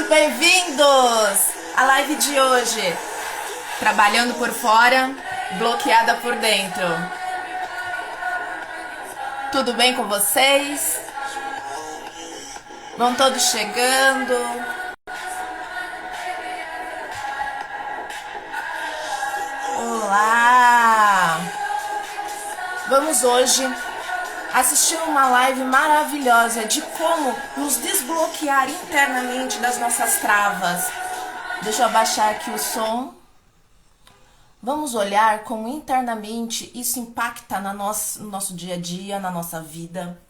bem-vindos à live de hoje. Trabalhando por fora, bloqueada por dentro. Tudo bem com vocês? Vão todos chegando. Olá! Vamos hoje assistir uma live maravilhosa de como nos desbloquear internamente das nossas travas. Deixa eu abaixar aqui o som. Vamos olhar como internamente isso impacta no nosso dia a dia, na nossa vida.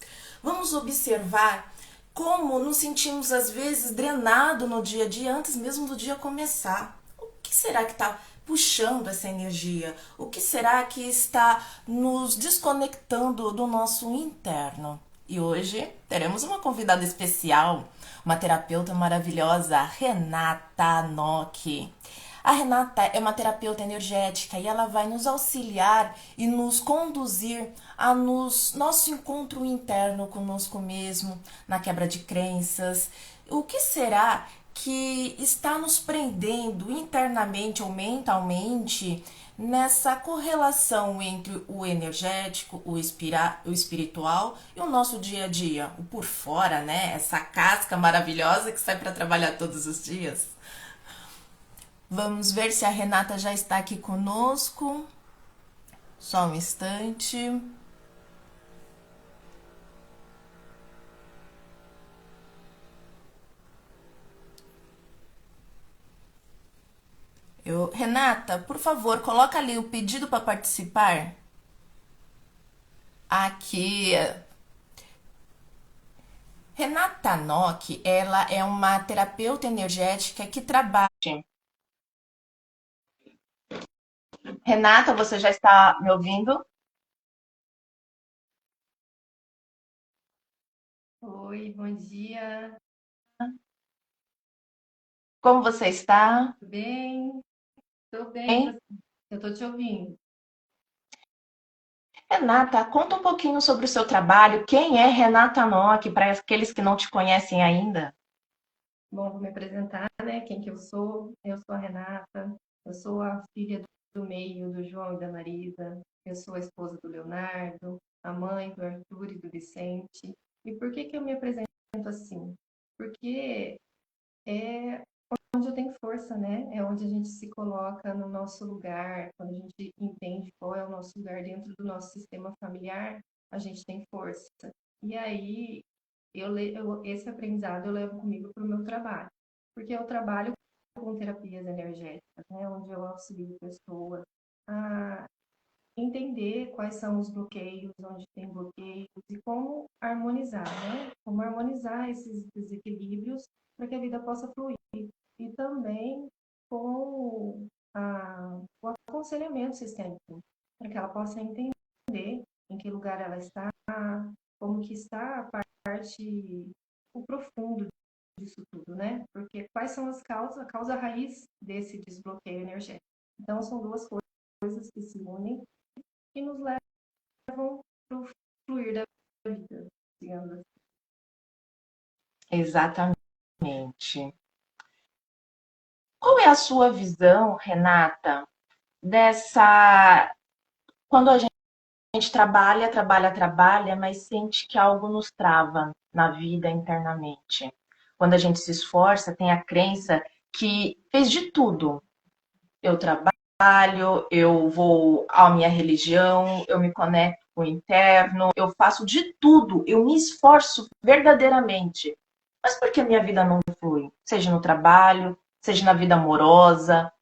Vamos observar como nos sentimos às vezes drenados no dia a dia antes mesmo do dia começar. O que será que está puxando essa energia? O que será que está nos desconectando do nosso interno? E hoje teremos uma convidada especial, uma terapeuta maravilhosa, Renata Nock. A Renata é uma terapeuta energética e ela vai nos auxiliar e nos conduzir a nosso encontro interno conosco mesmo, na quebra de crenças. O que será que está nos prendendo internamente ou mentalmente nessa correlação entre o energético, o espiritual e o nosso dia a dia? O por fora, né? Essa casca maravilhosa que sai para trabalhar todos os dias. Vamos ver se a Renata já está aqui conosco. Só um instante. Renata, por favor, coloca ali o pedido para participar. Aqui. Renata Nock, ela é uma terapeuta energética que trabalha. Renata, você já está me ouvindo? Oi, bom dia. Como você está? Tudo bem? Estou bem, Bem? eu estou te ouvindo. Renata, conta um pouquinho sobre o seu trabalho. Quem é Renata Nock, para aqueles que não te conhecem ainda? Bom, vou me apresentar, né? Quem que eu sou? Eu sou a Renata, eu sou a filha do meio do João e da Marisa, eu sou a esposa do Leonardo, a mãe do Arthur e do Vicente. E por que que eu me apresento assim? Porque é onde eu tenho força, né? É onde a gente se coloca no nosso lugar, quando a gente entende qual é o nosso lugar dentro do nosso sistema familiar, a gente tem força. E aí, esse aprendizado eu levo comigo para o meu trabalho, porque eu trabalho com terapias energéticas, né? Onde eu auxilio pessoas a entender quais são os bloqueios, onde tem bloqueios e como harmonizar, né? Como harmonizar esses desequilíbrios para que a vida possa fluir. E também com o aconselhamento sistêmico, para que ela possa entender em que lugar ela está, como que está a parte, o profundo disso tudo, né? Porque quais são as causas, a causa raiz desse desbloqueio energético. Então, são duas coisas que se unem e nos levam para o fluir da vida, digamos assim. Exatamente. Qual é a sua visão, Renata, dessa. Quando a gente trabalha, trabalha, trabalha, mas sente que algo nos trava na vida internamente. Quando a gente se esforça, tem a crença que fez de tudo. Eu trabalho, eu vou à minha religião, eu me conecto com o interno, eu faço de tudo, eu me esforço verdadeiramente. Mas por que a minha vida não flui? Seja no trabalho, seja na vida amorosa.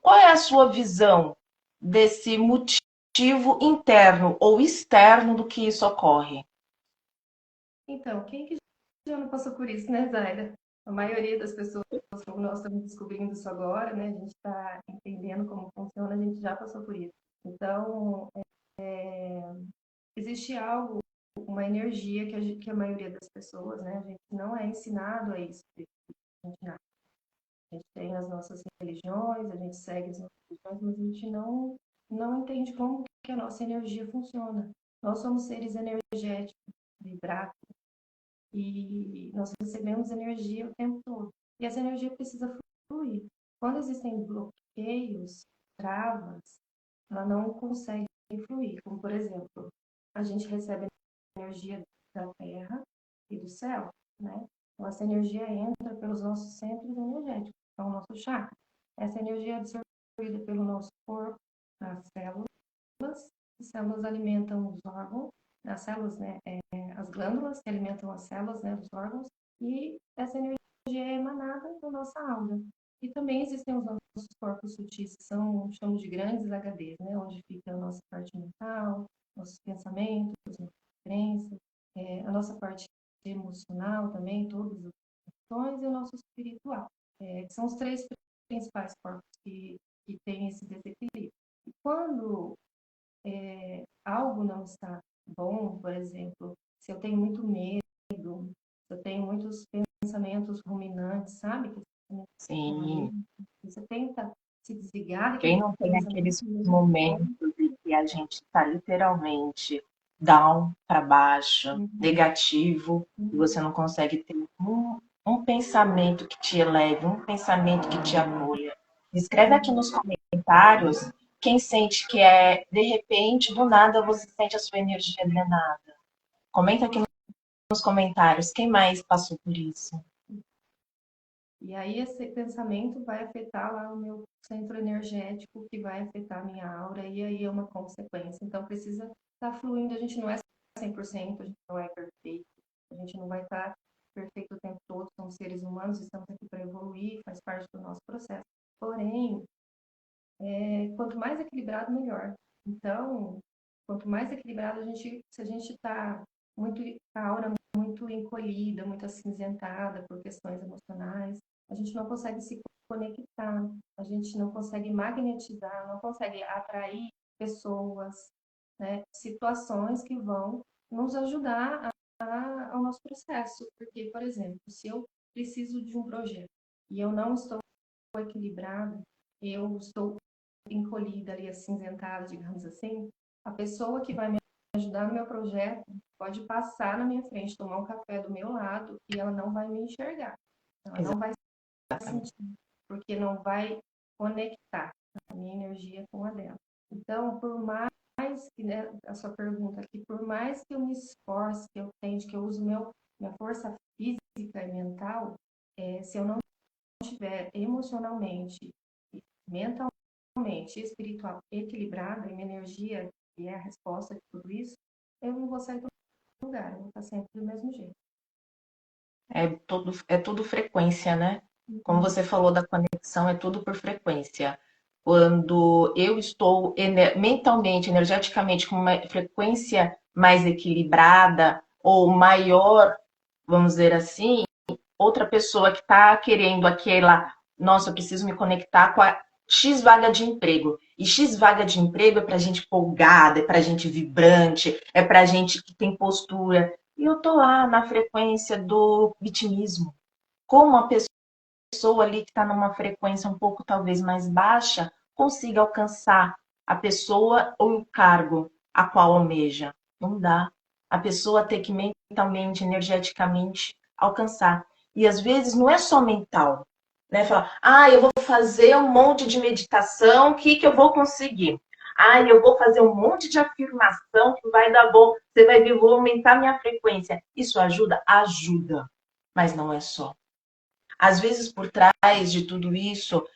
Qual é a sua visão desse motivo interno ou externo do que isso ocorre? Então, quem que já não passou por isso, né, Zaira? A maioria das pessoas, como nós estamos descobrindo isso agora, né? A gente está entendendo como funciona, a gente já passou por isso. Então, existe algo, uma energia que a maioria das pessoas, né? A gente não é ensinado a isso. A gente tem as nossas religiões, a gente segue as nossas religiões, mas a gente não entende como que a nossa energia funciona. Nós somos seres energéticos, vibratos, e nós recebemos energia o tempo todo. e essa energia precisa fluir. Quando existem bloqueios, travas, ela não consegue fluir. Como, por exemplo, a gente recebe energia da Terra e do céu, né? Então, essa energia entra pelos nossos centros energéticos, que é o nosso chakra. Essa energia é absorvida pelo nosso corpo, nas células. As células alimentam os órgãos, as células, né? As glândulas que alimentam as células, né? Os órgãos. E essa energia é emanada da nossa aura. E também existem os nossos corpos sutis, que são, chamamos de grandes HDs, né? Onde fica a nossa parte mental, nossos pensamentos, nossas crenças, a nossa parte emocional também, todas as emoções, e o nosso espiritual. Que são os três principais corpos que têm esse desequilíbrio. E quando algo não está bom, por exemplo, se eu tenho muito medo, se eu tenho muitos pensamentos ruminantes, sabe? Sim. Você tenta se desligar Quem daquele não tem pensamento aqueles mesmo. momentos em que a gente está literalmente down para baixo, negativo, e você não consegue ter um pensamento que te eleve, um pensamento que te apoia. Escreve aqui nos comentários quem sente que de repente, do nada, você sente a sua energia drenada. Comenta aqui nos comentários quem mais passou por isso. E aí esse pensamento vai afetar lá o meu centro energético, que vai afetar a minha aura, e aí é uma consequência. Então precisa estar fluindo, a gente não é 100%, a gente não é perfeito, a gente não vai estar perfeito o tempo todo, somos seres humanos, estamos aqui para evoluir, faz parte do nosso processo. Porém, quanto mais equilibrado, melhor. Então, quanto mais equilibrado se a gente está muito, a aura muito encolhida, muito acinzentada por questões emocionais, a gente não consegue se conectar, a gente não consegue magnetizar, não consegue atrair pessoas, né, situações que vão nos ajudar ao nosso processo. Porque, por exemplo, se eu preciso de um projeto e eu não estou equilibrada, eu estou encolhida ali, acinzentada, digamos assim, a pessoa que vai me ajudar no meu projeto pode passar na minha frente, tomar um café do meu lado e ela não vai me enxergar. Ela não vai sentir, porque não vai conectar a minha energia com a dela. Então, por mais que, né, a sua pergunta aqui, por mais que eu me esforce, que eu tente, que eu use minha força física e mental, se eu não estiver emocionalmente, mentalmente e espiritual equilibrada, e minha energia, que é a resposta de tudo isso, eu não vou sair do lugar, eu vou estar sempre do mesmo jeito. É tudo frequência, né? Como você falou da conexão, é tudo por frequência. Quando eu estou mentalmente, energeticamente, com uma frequência mais equilibrada ou maior, vamos dizer assim, outra pessoa que está querendo nossa, eu preciso me conectar com a X vaga de emprego. E X vaga de emprego é para gente folgada, é para gente vibrante, é para gente que tem postura. E eu tô lá na frequência do vitimismo. Como a pessoa ali que está numa frequência um pouco talvez mais baixa consiga alcançar a pessoa ou o cargo a qual almeja. Não dá. A pessoa tem que mentalmente, energeticamente alcançar. E às vezes não é só mental, né? Falar, eu vou fazer um monte de meditação, o que eu vou conseguir? Eu vou fazer um monte de afirmação que vai dar bom. Você vai ver, vou aumentar minha frequência. Isso ajuda? Ajuda. Mas não é só. Às vezes, por trás de tudo isso,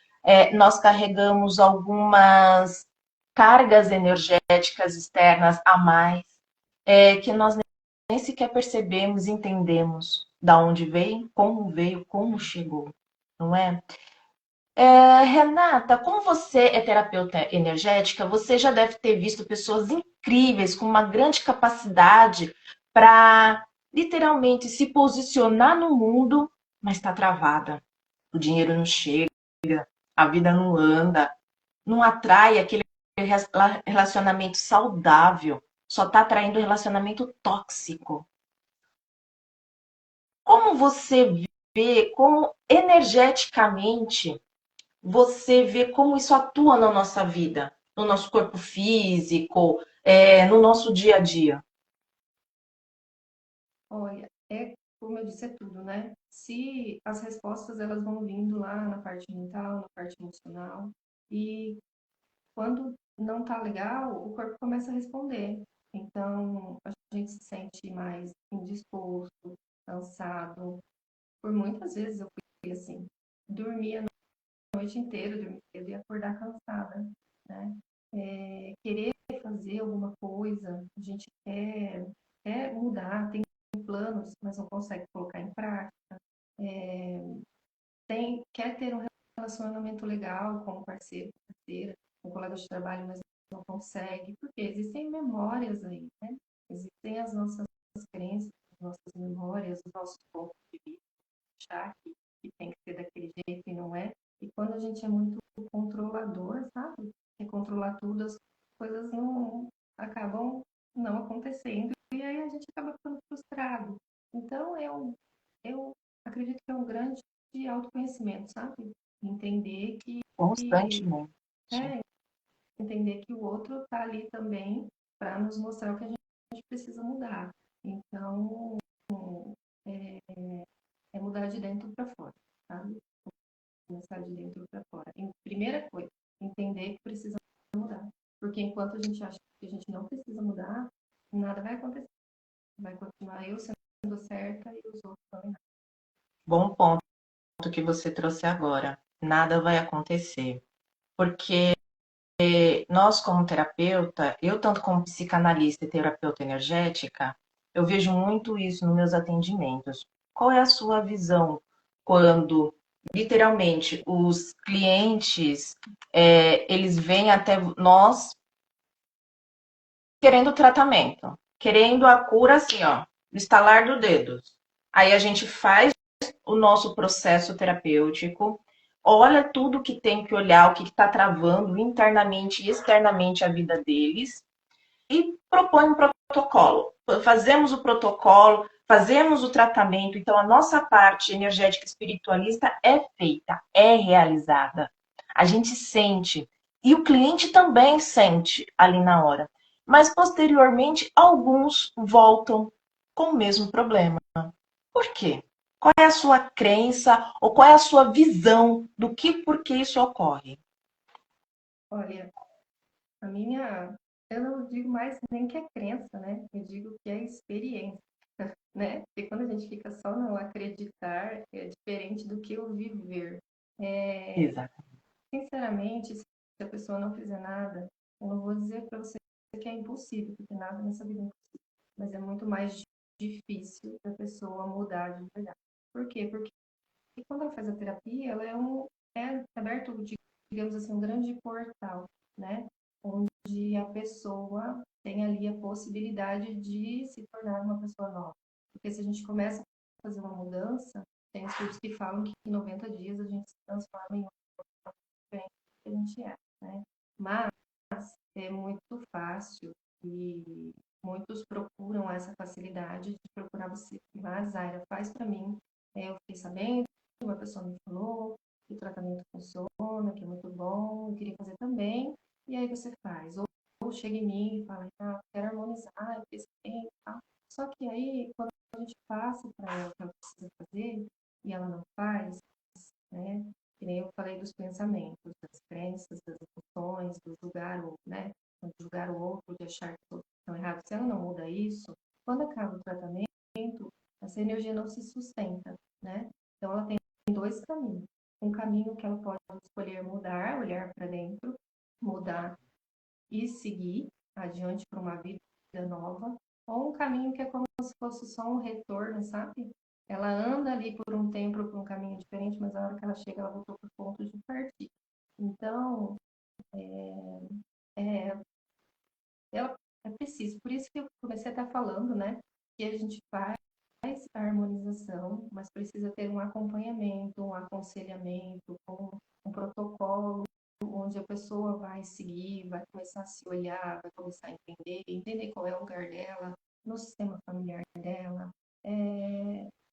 nós carregamos algumas cargas energéticas externas a mais, que nós nem sequer percebemos, entendemos da onde veio, como chegou, não é? Renata, como você é terapeuta energética, você já deve ter visto pessoas incríveis com uma grande capacidade para literalmente se posicionar no mundo, mas está travada. O dinheiro não chega, a vida não anda, não atrai aquele relacionamento saudável, só está atraindo relacionamento tóxico. Como você vê, como energeticamente você vê como isso atua na nossa vida, no nosso corpo físico, no nosso dia a dia? Olha, como eu disse, é tudo, né? se as respostas elas vão vindo lá na parte mental, na parte emocional, e quando não tá legal, o corpo começa a responder. Então, a gente se sente mais indisposto, cansado. Por muitas vezes eu fui assim, dormia a noite inteira, dormia cedo e acordar cansada, né? Querer fazer alguma coisa, a gente quer mudar, tem planos, mas não consegue colocar em prática. Quer ter um relacionamento legal com o parceiro, parceira, com o colega de trabalho, mas não consegue, porque existem memórias aí, né? Existem as nossas crenças, as nossas memórias, os nossos pontos de vista, achar que tem que ser daquele jeito e não é. E quando a gente é muito controlador, sabe? Quer controlar tudo, as coisas não acabam não acontecendo e aí a gente acaba ficando frustrado. Então, eu acredito que é um grande autoconhecimento, sabe? Entender que Constantemente. é, entender que o outro está ali também para nos mostrar o que a gente precisa mudar. Então, é, é mudar de dentro para fora, sabe? Começar de dentro para fora. Primeira coisa, entender que precisa mudar. Porque enquanto a gente acha que a gente não precisa mudar, nada vai acontecer. Vai continuar eu sendo certa e os outros também. Bom ponto que você trouxe agora. Nada vai acontecer. Porque nós, como terapeuta, eu tanto como psicanalista e terapeuta energética, eu vejo muito isso nos meus atendimentos. Qual é a sua visão quando, literalmente, os clientes, eles vêm até nós querendo tratamento, querendo a cura assim, ó, no estalar do dedo. Aí a gente faz o nosso processo terapêutico, olha tudo que tem que olhar, o que está travando internamente e externamente a vida deles e propõe um protocolo. Fazemos o protocolo, fazemos o tratamento, então a nossa parte energética espiritualista é feita, é realizada. A gente sente e o cliente também sente ali na hora. Mas posteriormente alguns voltam com o mesmo problema. Por quê? Qual é a sua crença ou qual é a sua visão do que por que isso ocorre? Olha, eu não digo mais nem que é crença, né? Eu digo que é experiência, né? Porque quando a gente fica só no acreditar, é diferente do que o viver. Exato. Sinceramente, se a pessoa não fizer nada, eu não vou dizer para você que é impossível, porque nada nessa vida é impossível. Mas é muito mais difícil da pessoa mudar de verdade. Por quê? Porque quando ela faz a terapia, ela é aberto, digamos assim, um grande portal, né? Onde a pessoa tem ali a possibilidade de se tornar uma pessoa nova. Porque se a gente começa a fazer uma mudança, tem estudos que falam que em 90 dias a gente se transforma em outra diferente do que a gente é, né? Mas é muito fácil e muitos procuram essa facilidade de procurar você. Mas, Zaira, faz para mim. Eu fiquei sabendo, uma pessoa me falou que o tratamento funciona, que é muito bom, eu queria fazer também. E aí você faz. Ou chega em mim e fala, ah, quero harmonizar, eu fiz bem e tal. Só que aí, quando a gente passa para ela o que ela precisa fazer e ela não faz, né? Que nem eu falei dos pensamentos, das crenças, das emoções, do julgar o, né? De julgar o outro, de achar que todos estão errados. Se ela não muda isso, quando acaba o tratamento, essa energia não se sustenta, né? Então ela tem dois caminhos. Um caminho que ela pode escolher mudar, olhar para dentro, mudar e seguir adiante para uma vida nova, ou um caminho que é como se fosse só um retorno, sabe? Ela anda ali por um tempo por um caminho diferente, mas a hora que ela chega, ela voltou para o ponto de partida. Então, é, é preciso. Por isso que eu comecei a estar falando, né? Que a gente faz a harmonização, mas precisa ter um acompanhamento, um aconselhamento, um protocolo onde a pessoa vai seguir, vai começar a se olhar, vai começar a entender qual é o lugar dela no sistema familiar dela,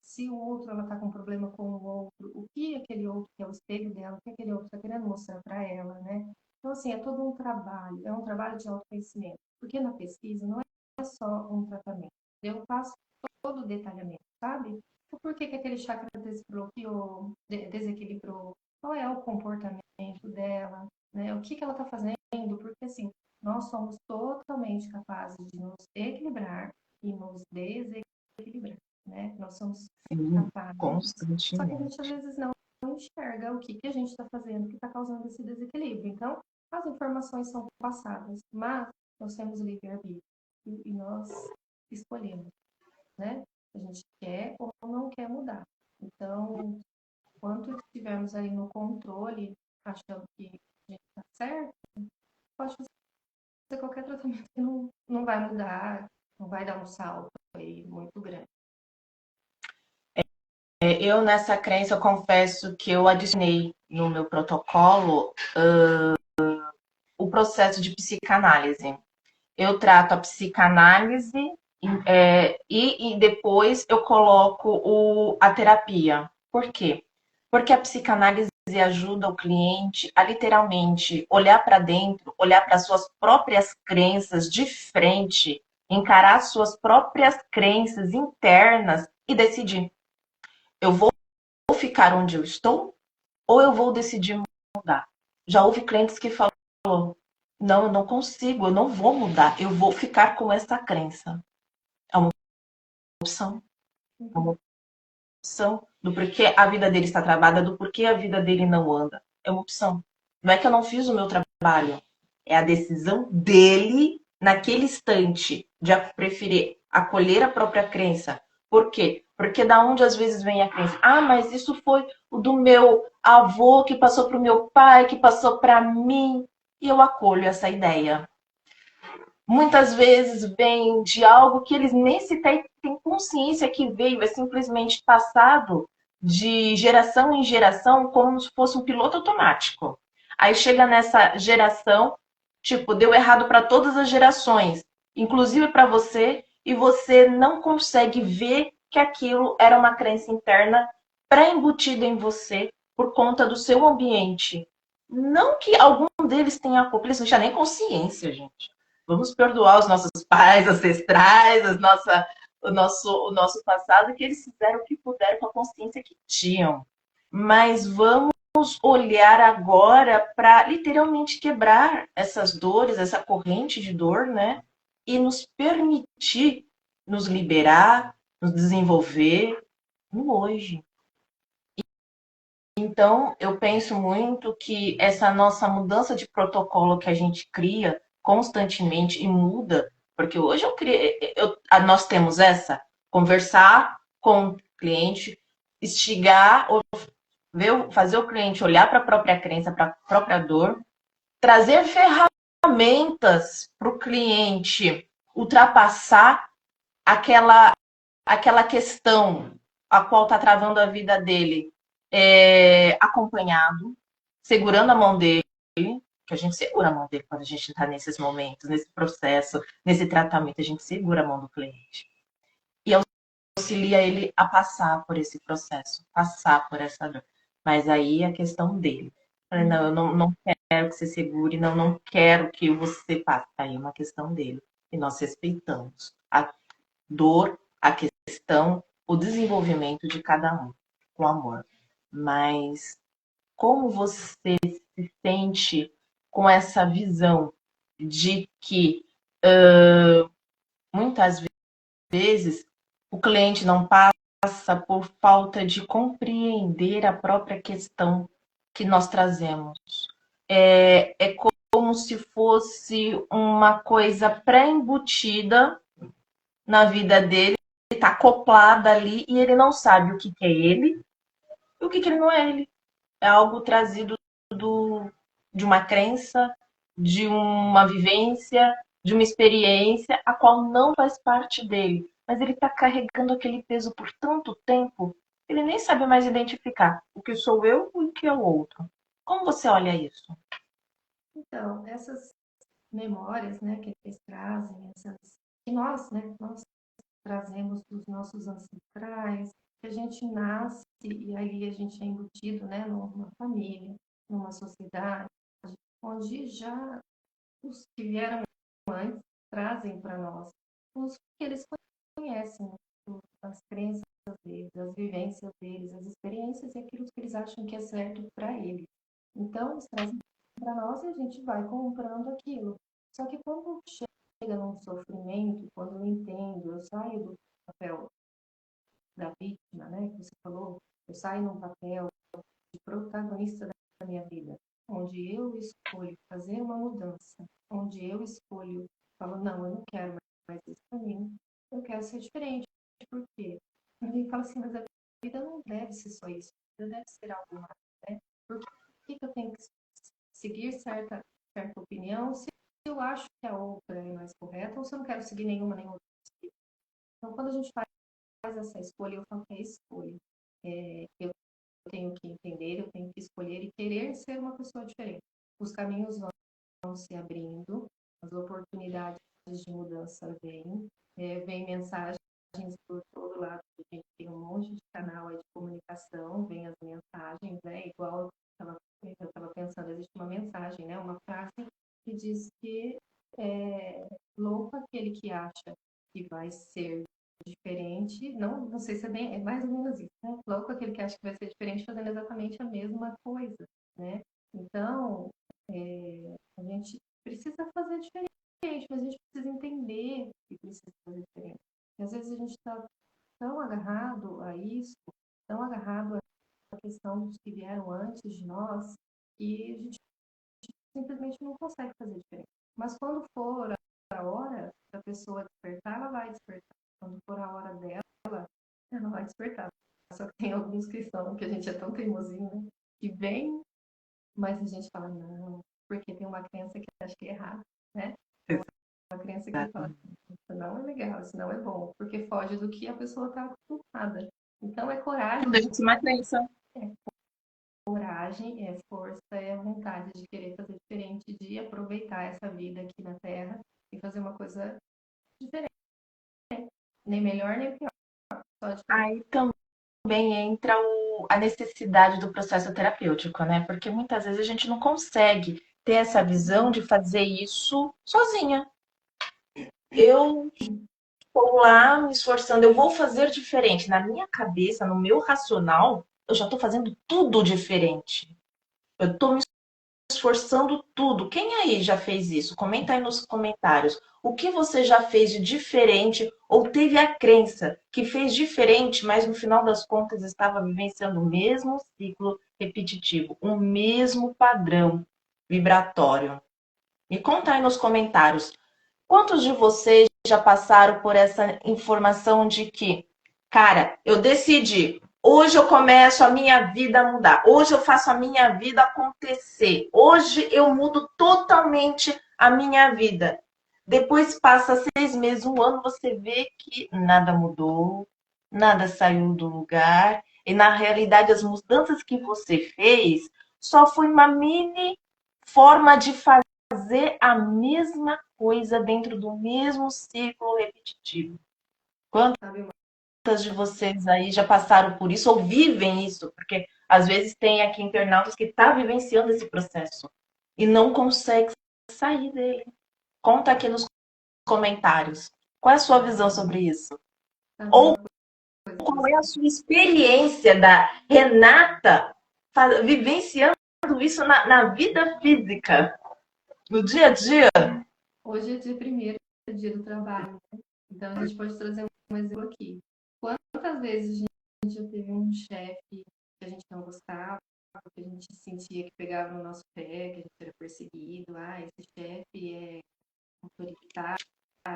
se o outro ela está com problema com o outro, o que aquele outro que é o espelho dela, o que aquele outro está querendo mostrar para ela, né? Então, assim, é todo um trabalho, é um trabalho de autoconhecimento, porque na pesquisa não é só um tratamento, eu faço todo o detalhamento, sabe? o porquê que aquele chakra desbloqueou, desequilibrou, qual é o comportamento dela, né? O que que ela está fazendo, porque assim, nós somos totalmente capazes de nos equilibrar e nos desequilibrar, né? Nós somos Sim, capazes, só que a gente às constantemente. vezes não enxerga o que que a gente está fazendo que está causando esse desequilíbrio. Então, as informações são passadas, mas nós temos livre-arbítrio e nós escolhemos, né? A gente quer ou não quer mudar. Então, quando estivermos ali no controle, achando que a gente está certo, pode fazer qualquer tratamento que não vai mudar, não vai dar um salto aí muito grande. Eu, nessa crença, eu confesso que eu adicionei no meu protocolo o processo de psicanálise. Eu trato a psicanálise e depois eu coloco a terapia. Por quê? Porque a psicanálise ajuda o cliente a literalmente olhar para dentro, olhar para suas próprias crenças de frente, encarar suas próprias crenças internas e decidir: eu vou ficar onde eu estou ou eu vou decidir mudar? Já houve clientes que falam: não, eu não consigo, eu não vou mudar, eu vou ficar com essa crença. É uma opção, é uma opção do porquê a vida dele está travada, do porquê a vida dele não anda. É uma opção. Não é que eu não fiz o meu trabalho, é a decisão dele naquele instante de preferir acolher a própria crença. Por quê? Porque da onde às vezes vem a crença? Ah, mas isso foi o do meu avô que passou para o meu pai, que passou para mim. E eu acolho essa ideia. Muitas vezes vem de algo que eles nem sequer têm consciência que veio, é simplesmente passado de geração em geração como se fosse um piloto automático. Aí chega nessa geração, tipo, deu errado para todas as gerações, inclusive para você, e você não consegue ver que aquilo era uma crença interna pré-embutida em você por conta do seu ambiente. Não que algum deles tenha culpa, eles não tinham nem consciência, gente. Vamos perdoar os nossos pais ancestrais, o nosso passado, que eles fizeram o que puderam com a consciência que tinham. Mas vamos olhar agora para literalmente quebrar essas dores, essa corrente de dor, né? E nos permitir nos liberar, nos desenvolver no hoje. Então, eu penso muito que essa nossa mudança de protocolo que a gente cria constantemente e muda, porque hoje nós temos essa, conversar com o cliente, instigar, fazer o cliente olhar para a própria crença, para a própria dor, trazer ferramentas para o cliente ultrapassar aquela questão a qual está travando a vida dele, acompanhado, segurando a mão dele, que a gente segura a mão dele quando a gente está nesses momentos, nesse processo, nesse tratamento, a gente segura a mão do cliente. E auxilia ele a passar por esse processo, passar por essa dor. Mas aí é a questão dele. Não, eu não quero que você segure, não quero que você passe. Aí é uma questão dele. E nós respeitamos a dor, a questão, o desenvolvimento de cada um, com amor. Mas como você se sente com essa visão de que muitas vezes o cliente não passa por falta de compreender a própria questão que nós trazemos? É como se fosse uma coisa pré-embutida na vida dele, está acoplada ali e ele não sabe o que é ele e o que ele não é ele. É algo trazido de uma crença, de uma vivência, de uma experiência, a qual não faz parte dele. Mas ele está carregando aquele peso por tanto tempo, ele nem sabe mais identificar o que sou eu e o que é o outro. Como você olha isso? Então, essas memórias, né, que eles trazem, que nós trazemos dos nossos ancestrais, que a gente nasce e aí a gente é embutido, né, numa família, numa sociedade, onde já os que vieram antes trazem para nós os que eles conhecem, as crenças deles, as vivências deles, as experiências e aquilo que eles acham que é certo para eles. Então, eles trazem para nós e a gente vai comprando aquilo. Só que quando chega num sofrimento, quando eu entendo, eu saio do papel da vítima, né, que você falou, eu saio num papel de protagonista da minha vida, onde eu escolho fazer uma mudança, onde eu escolho, falo, não, eu não quero mais isso para mim, eu quero ser diferente. Por quê? Alguém fala assim, mas a vida não deve ser só isso, a vida deve ser algo mais, né? Por que eu tenho que seguir certa opinião se eu acho que a outra é mais correta ou se eu não quero seguir nenhuma nem outra? Então, quando a gente faz essa escolha, eu falo que é escolha. Eu tenho que entender, eu tenho que escolher e querer ser uma pessoa diferente. Os caminhos vão se abrindo, as oportunidades de mudança vêm, vem mensagens por todo lado, a gente tem um monte de canal aí de comunicação, vem as mensagens, né? Igual eu estava pensando, existe uma mensagem, né? Uma frase que diz que é louco aquele que acha que vai ser diferente, não sei se é bem, é mais ou menos isso, né? Louco aquele que acha que vai ser diferente fazendo exatamente a mesma coisa, né? Então, a gente precisa fazer diferente, mas a gente precisa entender que precisa fazer diferente. E às vezes a gente está tão agarrado a isso, tão agarrado à questão dos que vieram antes de nós, que a gente simplesmente não consegue fazer diferente. Mas quando for a hora da pessoa despertar, ela vai despertar. Quando for a hora dela, ela vai despertar. Só que tem alguns cristãos que a gente é tão teimosinho, né? Que vem, mas a gente fala, não, porque tem uma crença que acha que é errado, né? Uma crença que fala, isso não é legal, isso não é bom, porque foge do que a pessoa está acostumada. Então é coragem, Legítima crença. é coragem, é força, é vontade de querer fazer diferente, de aproveitar essa vida aqui na Terra e fazer uma coisa diferente. Nem melhor, nem pior. Só diferente. Aí também entra a necessidade do processo terapêutico, né? Porque muitas vezes a gente não consegue ter essa visão de fazer isso sozinha. Eu estou lá me esforçando, eu vou fazer diferente. Na minha cabeça, no meu racional, eu já estou fazendo tudo diferente. Eu estou me esforçando tudo. Quem aí já fez isso? Comenta aí nos comentários. O que você já fez de diferente ou teve a crença que fez diferente, mas no final das contas estava vivenciando o mesmo ciclo repetitivo, o mesmo padrão vibratório? Me conta aí nos comentários. Quantos de vocês já passaram por essa informação de que, cara, eu decidi, hoje eu começo a minha vida a mudar, hoje eu faço a minha vida acontecer, hoje eu mudo totalmente a minha vida. Depois passa 6 meses, um ano, você vê que nada mudou, nada saiu do lugar, e na realidade as mudanças que você fez só foi uma mini forma de fazer a mesma coisa dentro do mesmo ciclo repetitivo. Sabe, Quantas de vocês aí já passaram por isso ou vivem isso? Porque às vezes tem aqui internautas que estão vivenciando esse processo e não consegue sair dele. Conta aqui nos comentários. Qual é a sua visão sobre isso? Ou qual é a sua experiência da Renata vivenciando isso na vida física, no dia a dia? hoje é dia primeiro, é dia do trabalho, né? Então a gente pode trazer um exemplo aqui. Quantas vezes a gente já teve um chefe que a gente não gostava, que a gente sentia que pegava no nosso pé, que a gente era perseguido, esse chefe é autoritário,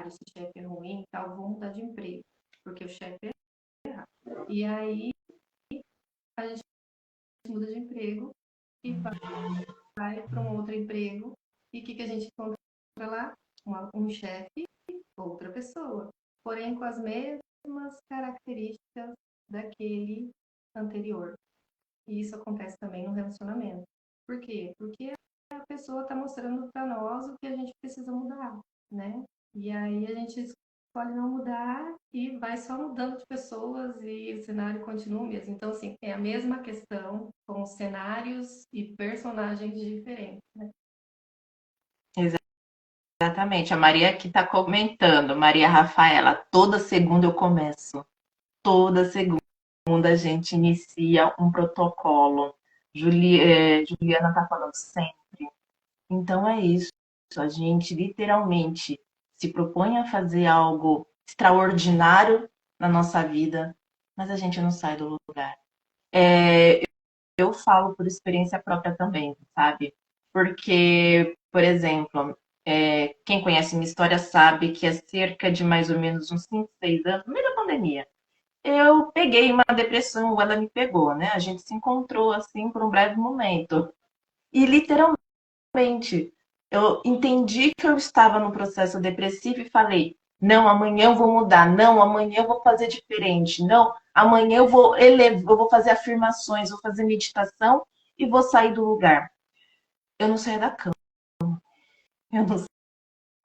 esse chefe é ruim e tal, vou mudar de emprego, porque o chefe é errado. E aí a gente muda de emprego e vai para um outro emprego e o que a gente encontra lá? Um chefe, outra pessoa, porém com as mesmas características daquele anterior. E isso acontece também no relacionamento. Por quê? Porque a pessoa está mostrando para nós o que a gente precisa mudar, né? E aí a gente escolhe não mudar e vai só mudando de pessoas e o cenário continua o mesmo. Então, assim, é a mesma questão com cenários e personagens diferentes, né? Exatamente. A Maria aqui está comentando, Maria Rafaela, toda segunda eu começo. toda segunda a gente inicia um protocolo. Juliana está falando sempre. Então é isso. A gente literalmente se propõe a fazer algo extraordinário na nossa vida, mas a gente não sai do lugar. Eu falo por experiência própria também, sabe? Porque, por exemplo, quem conhece minha história sabe que há cerca de mais ou menos uns 5, 6 anos, no meio da pandemia, eu peguei uma depressão, ela me pegou, né? A gente se encontrou assim por um breve momento. E literalmente, eu entendi que eu estava no processo depressivo e falei: não, amanhã eu vou mudar, não, amanhã eu vou fazer diferente, não, amanhã eu vou elevar, eu vou fazer afirmações, vou fazer meditação e vou sair do lugar. Eu não saía da cama, eu não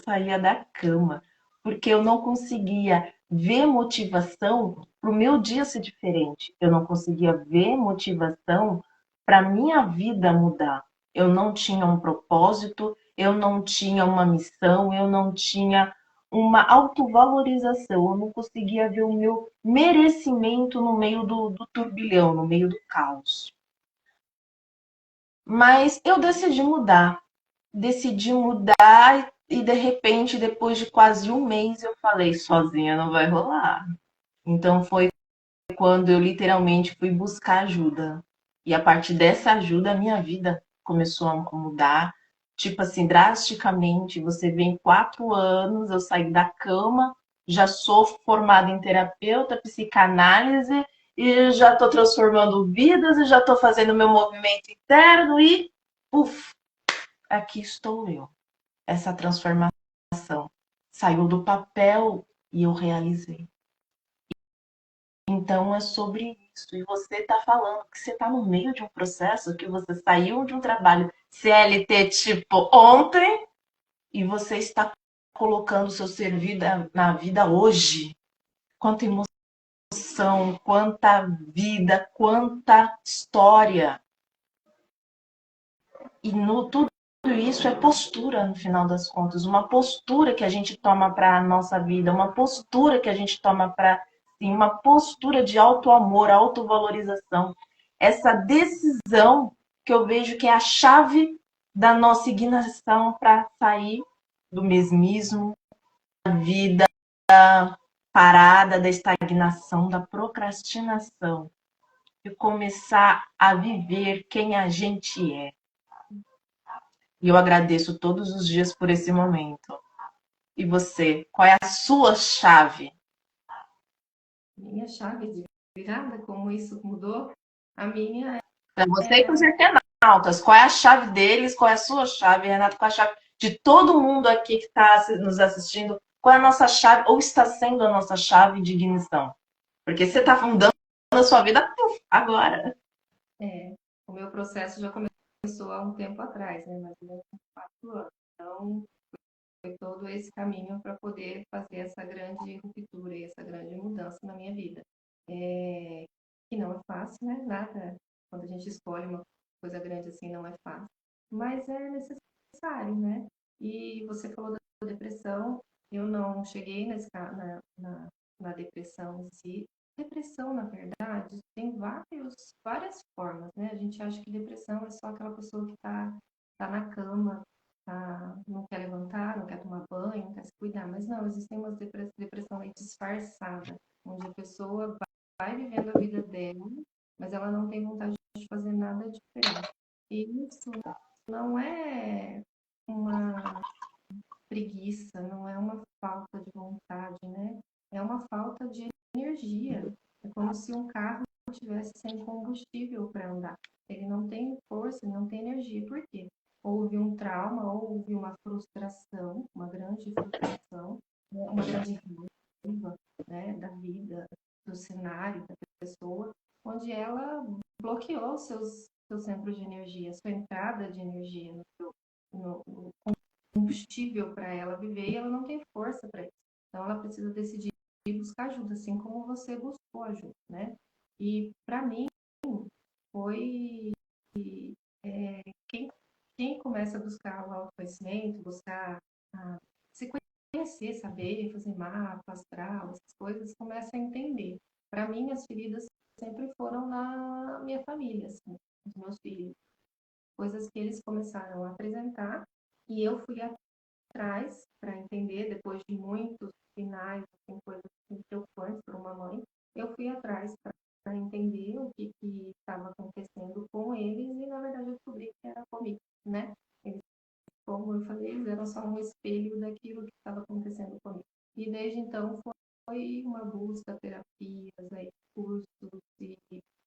saía da cama, porque eu não conseguia ver motivação para o meu dia ser diferente. Eu não conseguia ver motivação para a minha vida mudar. Eu não tinha um propósito, eu não tinha uma missão, eu não tinha uma autovalorização, eu não conseguia ver o meu merecimento no meio do turbilhão, no meio do caos. Mas eu decidi mudar e de repente, depois de quase um mês, eu falei, sozinha não vai rolar. Então foi quando eu literalmente fui buscar ajuda. E a partir dessa ajuda, a minha vida começou a mudar, tipo assim, drasticamente. Você vê, em 4 anos, eu saí da cama, já sou formada em terapeuta, psicanálise, e já estou transformando vidas, e já estou fazendo meu movimento interno, e, uf, aqui estou eu. Essa transformação saiu do papel e eu realizei. Então é sobre isso. E você está falando que você está no meio de um processo, que você saiu de um trabalho CLT tipo ontem e você está colocando o seu ser na vida hoje. Quanta emoção, quanta vida, quanta história. E tudo isso é postura, no final das contas. Uma postura que a gente toma para a nossa vida, uma postura que a gente toma para si, uma postura de auto-amor, auto-valorização. Essa decisão que eu vejo que é a chave da nossa ignição para sair do mesmismo, da vida parada, da estagnação, da procrastinação e começar a viver quem a gente é. E eu agradeço todos os dias por esse momento. E você, qual é a sua chave? Minha chave de virada, como isso mudou, a minha Para você e para os internautas, qual é a chave deles? Qual é a sua chave, Renato? Qual é a chave de todo mundo aqui que está nos assistindo? Qual é a nossa chave, ou está sendo a nossa chave de ignição? Porque você está mudando a sua vida agora. o meu processo já começou há um tempo atrás, né? Mais ou menos 4 anos. Então, foi todo esse caminho para poder fazer essa grande ruptura e essa grande mudança na minha vida. Que não é fácil, né? Nada. Quando a gente escolhe uma coisa grande assim, não é fácil. Mas é necessário, né? E você falou da depressão. Eu não cheguei na depressão em si. Depressão, na verdade, tem várias formas, né? A gente acha que depressão é só aquela pessoa que tá na cama, não quer levantar, não quer tomar banho, não quer se cuidar. Mas não, existem umas depressão aí disfarçada, onde a pessoa vai vivendo a vida dela, mas ela não tem vontade de fazer nada diferente. E isso não é uma preguiça, não é uma falta de vontade, né? É uma falta de energia. É como se um carro estivesse sem combustível para andar. Ele não tem força, ele não tem energia. Por quê? Houve um trauma, houve uma frustração, uma grande frustração, né? Uma grande raiva, né? Da vida, do cenário, da pessoa, onde ela bloqueou seus centros de energia, sua entrada de energia no combustível para ela viver e ela não tem força para isso. Então ela precisa decidir buscar ajuda, assim como você buscou ajuda, né? E para mim foi quem começa a buscar o autoconhecimento, buscar se conhecer, saber, fazer mapa, astral, essas coisas, começa a entender para mim, as feridas sempre foram na minha família, assim, os meus filhos. Coisas que eles começaram a apresentar e eu fui atrás para entender, depois de muitos sinais, assim, coisas assim, preocupantes para uma mãe, eu fui atrás para entender o que estava acontecendo com eles e, na verdade, eu descobri que era comigo, né? Eles, como eu falei, eles eram só um espelho daquilo que estava acontecendo comigo. E desde então foi uma busca, terapias, aí, cursos e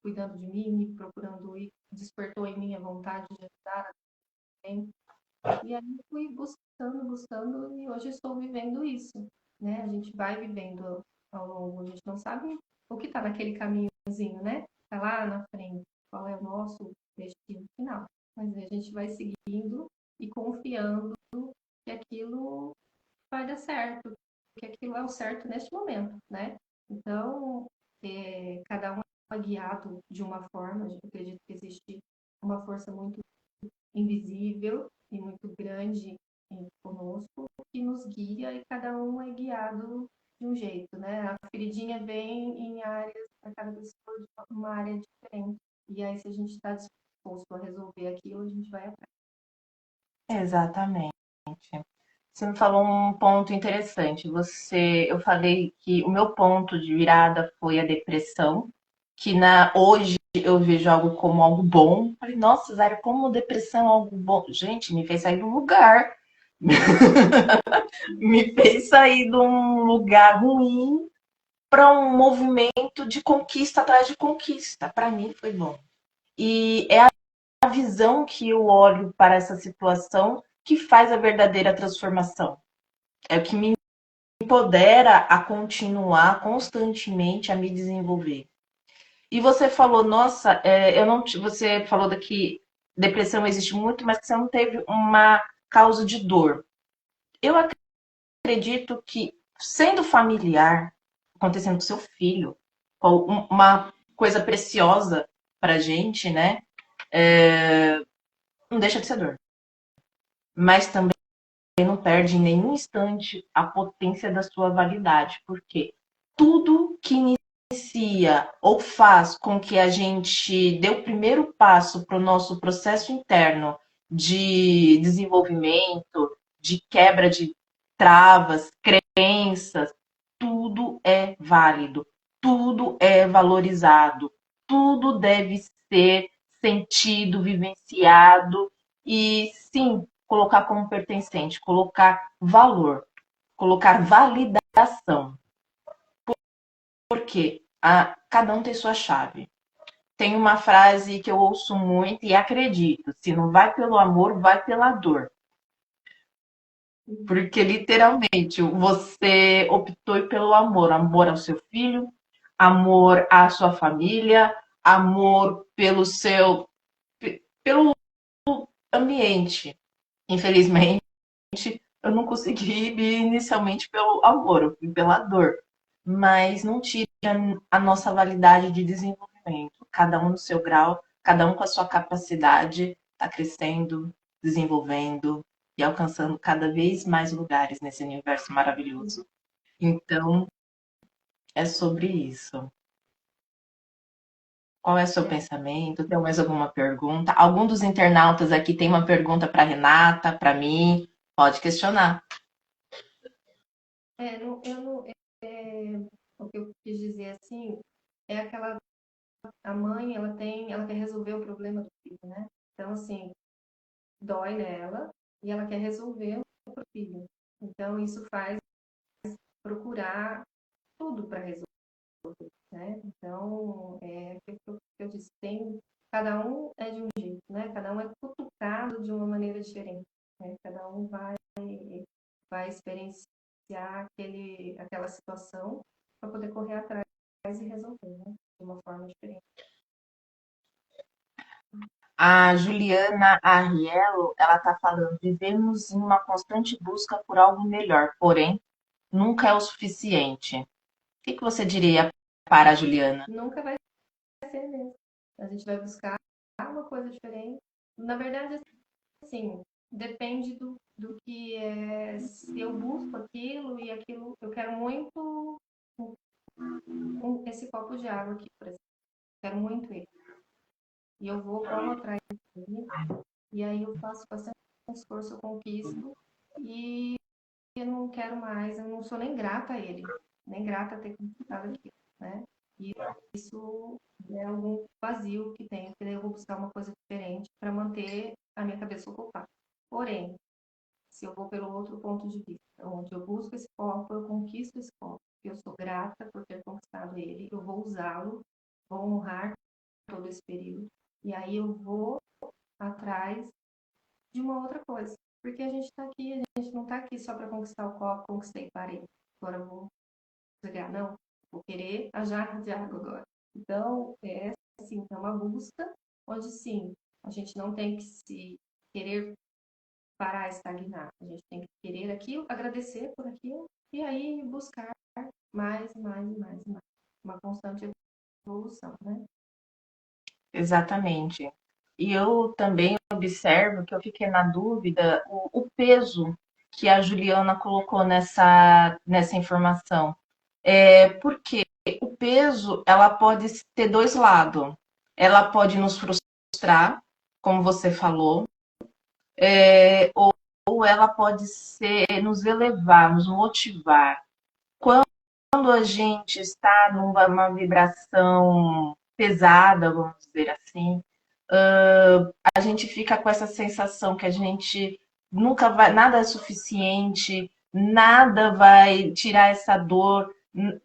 cuidando de mim, procurando e despertou em mim a vontade de ajudar também. E aí fui buscando, buscando e hoje estou vivendo isso, né? A gente vai vivendo ao longo, a gente não sabe o que está naquele caminhozinho, né? Está lá na frente, qual é o nosso destino final. Mas a gente vai seguindo e confiando que aquilo vai dar certo, que aquilo é o certo neste momento, né? Então, cada um é guiado de uma forma, eu acredito que existe uma força muito invisível e muito grande conosco que nos guia e cada um é guiado de um jeito, né? A feridinha vem em áreas, para cada pessoa, de uma área diferente. E aí, se a gente está disposto a resolver aquilo, a gente vai atrás. Exatamente. Você me falou um ponto interessante. Eu falei que o meu ponto de virada foi a depressão, que hoje eu vejo algo como algo bom. Falei, nossa, Zara, como depressão é algo bom? Gente, me fez sair do lugar. Me fez sair de um lugar ruim para um movimento de conquista atrás de conquista. Para mim foi bom. E é a visão que eu olho para essa situação que faz a verdadeira transformação. É o que me empodera a continuar constantemente a me desenvolver. E você falou, nossa, eu não, você falou que depressão existe muito, mas que você não teve uma causa de dor. Eu acredito que, sendo familiar, acontecendo com seu filho, uma coisa preciosa pra gente, né? Não deixa de ser dor. Mas também não perde em nenhum instante a potência da sua validade, porque tudo que inicia ou faz com que a gente dê o primeiro passo para o nosso processo interno de desenvolvimento, de quebra de travas, crenças, tudo é válido, tudo é valorizado, tudo deve ser sentido, vivenciado e sim, colocar como pertencente, colocar valor, colocar validação. Porque cada um tem sua chave. Tem uma frase que eu ouço muito e acredito: se não vai pelo amor, vai pela dor. Porque literalmente você optou pelo amor, amor ao seu filho, amor à sua família, amor pelo ambiente. Infelizmente, eu não consegui ir inicialmente pelo amor, eu fui pela dor. Mas não tira a nossa validade de desenvolvimento. Cada um no seu grau, cada um com a sua capacidade, está crescendo, desenvolvendo e alcançando cada vez mais lugares nesse universo maravilhoso. Então, é sobre isso. Qual é o seu pensamento? Tem mais alguma pergunta? Algum dos internautas aqui tem uma pergunta para Renata, para mim? Pode questionar. Eu não, o que eu quis dizer assim é aquela a mãe ela quer resolver o problema do filho, né? Então assim dói nela e ela quer resolver o filho. Então isso faz procurar tudo para resolver, né? Então é aquilo que eu disse, cada um é de um jeito, né? Cada um é cutucado de uma maneira diferente, né? Cada um vai experienciar aquela situação para poder correr atrás e resolver, né? De uma forma diferente. A Juliana Arriello, ela está falando, vivemos em uma constante busca por algo melhor, porém, nunca é o suficiente. O que você diria para a Juliana? Nunca vai ser mesmo. A gente vai buscar uma coisa diferente. Na verdade, assim, depende do que é. Se eu busco aquilo e aquilo, eu quero muito esse copo de água aqui, por exemplo. Quero muito ele. E eu vou, corro atrás dele, e aí eu faço bastante esforço, eu conquisto, e eu não quero mais, eu não sou nem grata a ele, nem grata a ter conquistado aquilo, né? E isso é algum vazio que tem, que daí eu vou buscar uma coisa diferente para manter a minha cabeça ocupada. Porém, se eu vou pelo outro ponto de vista, onde eu busco esse copo, eu conquisto esse copo, eu sou grata por ter conquistado ele, eu vou usá-lo, vou honrar todo esse período, e aí eu vou atrás de uma outra coisa. Porque a gente está aqui, a gente não está aqui só para conquistar o copo, conquistei, parei. Agora eu vou pegar, não, vou querer a jarra de água agora. Então, é assim, é uma busca onde sim, a gente não tem que se querer parar, estagnar. A gente tem que querer aquilo, agradecer por aquilo e aí buscar mais, mais, mais, mais. Uma constante evolução, né? Exatamente. E eu também observo que eu fiquei na dúvida o peso que a Juliana colocou nessa informação. Porque o peso, ela pode ter dois lados. Ela pode nos frustrar, como você falou, ou ela pode nos elevar, nos motivar. Quando a gente está numa vibração pesada, vamos dizer assim, a gente fica com essa sensação que a gente nunca vai, nada é suficiente, nada vai tirar essa dor.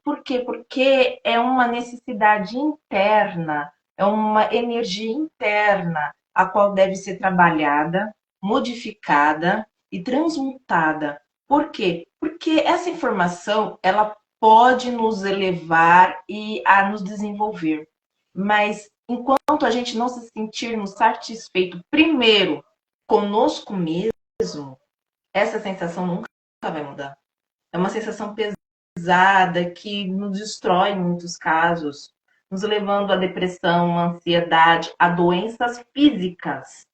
Por quê? Porque é uma necessidade interna, é uma energia interna, a qual deve ser trabalhada, modificada e transmutada. Por quê? Porque essa informação, ela pode nos elevar e a nos desenvolver. Mas enquanto a gente não se sentirmos satisfeito primeiro conosco mesmo, essa sensação nunca vai mudar. É uma sensação pesada que nos destrói em muitos casos, nos levando à depressão, à ansiedade, a doenças físicas.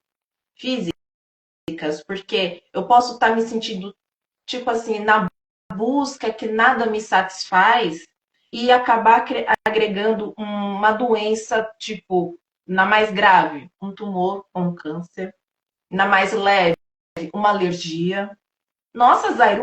Físicas, porque eu posso estar me sentindo, tipo assim, na busca que nada me satisfaz e acabar agregando uma doença, tipo, na mais grave, um tumor ou um câncer, na mais leve, uma alergia. Nossa, Zairo,